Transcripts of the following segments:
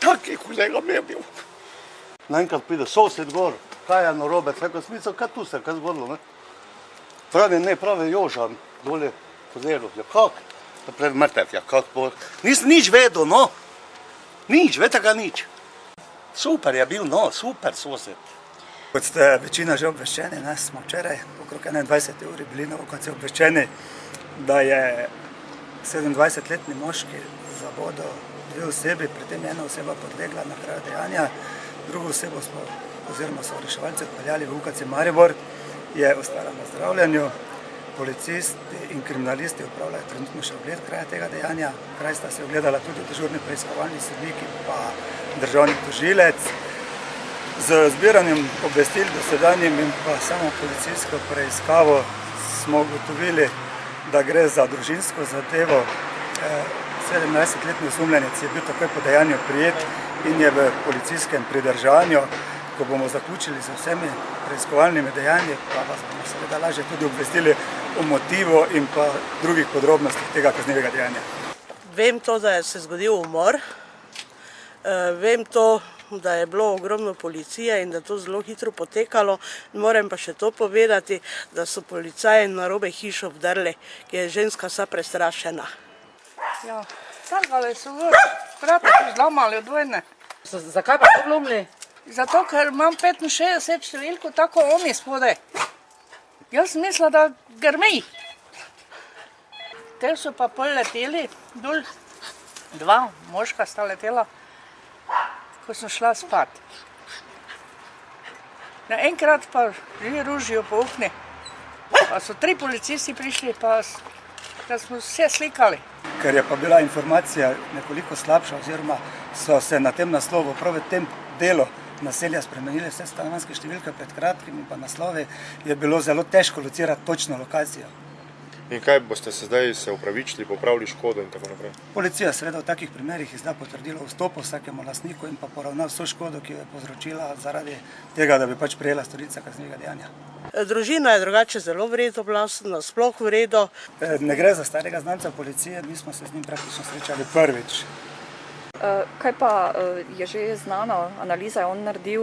Taki kolega mi je bil. Naenkrat pride sosed gor, kaj je narobe, tako smisel, kaj tu se, kaj zgodilo, ne? Pravi, ne, pravi Jožan, dole pozelil, ja kak? Pred mrtev, ja kak bo? Nisem nič vedel, no. Nič, vete ga nič. Super je bil, no, super sosed. Kot ste večina že obveščeni, smo včeraj okrog 21. uri bili na OKC obveščeni, da je 27-letni moški zabodel dve osebi, pri tem ena oseba podlegla na kraju dejanja, drugo osebo so reševalci odpeljali v UKC Maribor, je ostala na zdravljenju. Policisti in kriminalisti upravljajo trenutno še ogled kraja tega dejanja. Kraj sta se ogledala tudi dežurni preiskovalni sodnik in pa državni tožilec. Z zbiranjem obvestil dosedanjim in pa samo policijsko preiskavo smo ugotovili, da gre za družinsko zadevo. 17-letni osumljenec je bil takoj po dejanju prijet in je v policijskem pridržanju. Ko bomo zaključili z vsemi preiskovalnimi dejanji, pa vas bomo seveda lažje tudi obvestili o motivu in pa drugih podrobnostih tega kaznivega dejanja. Vem to, da je se zgodil umor, vem to, da je bilo ogromno policije in da to zelo hitro potekalo. Moram pa še to povedati, da so policaji narobe hišo vdrli, ki je ženska vsa prestrašena. Ja, trgali so vrata zlomali od vojne. Zakaj pa so vlomili? Zato, ker imam 65 številko, tako oni spodaj. Jaz sem mislila, da grmi. Te so pa pol leteli dol, dva moška sta letela, ko sem šla spat. Naenkrat pa že ružijo po okni. Pa so 3 policisti prišli, pa smo vse slikali. Ker je pa bila informacija nekoliko slabša, oziroma so se na tem naslovu prav v tem delu naselja spremenili vse stanovanjske številke pred kratkim in pa naslovi, je bilo zelo težko locirati točno lokacijo. In kaj boste se zdaj opravičili, popravili škodo in tako naprej? Policija seveda v takih primerih izda potrdilo o vstopu vsakemu lastniku in pa poravna vso škodo, ki jo je povzročila zaradi tega, da bi pač prejela storilca kaznivega dejanja. Družina je drugače zelo v redu bila, nasploh v redu. Ne gre za starega znanca policije, mi smo se z njim praktično srečali prvič. Kaj pa je že znano, analiza je on naredil,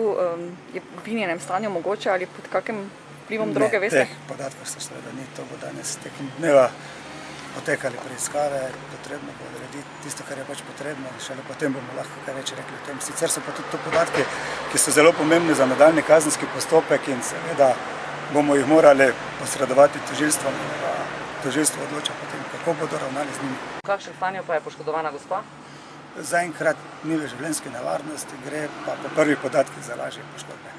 je v vinjenem stanju mogoče ali pod kakim vplivom droge, veste? Ne, teh podatkov se seveda ni, to bo danes tekom dneva potekali preiskave, potrebno bo odrediti tisto, kar je pač potrebno, šele potem bomo lahko kaj več rekli o tem. Sicer so pa tudi to podatki, ki so zelo pomembni za nadaljnji kazenski postopek in seveda bomo jih morali posredovati tožilstvom in pa tožilstvo odloča potem, kako bodo ravnali z njimi. V kakšnem stanju pa je poškodovana gospa? Zaenkrat ni v življenjski nevarnosti, gre pa po prvih podatkih za lažje poškodbe.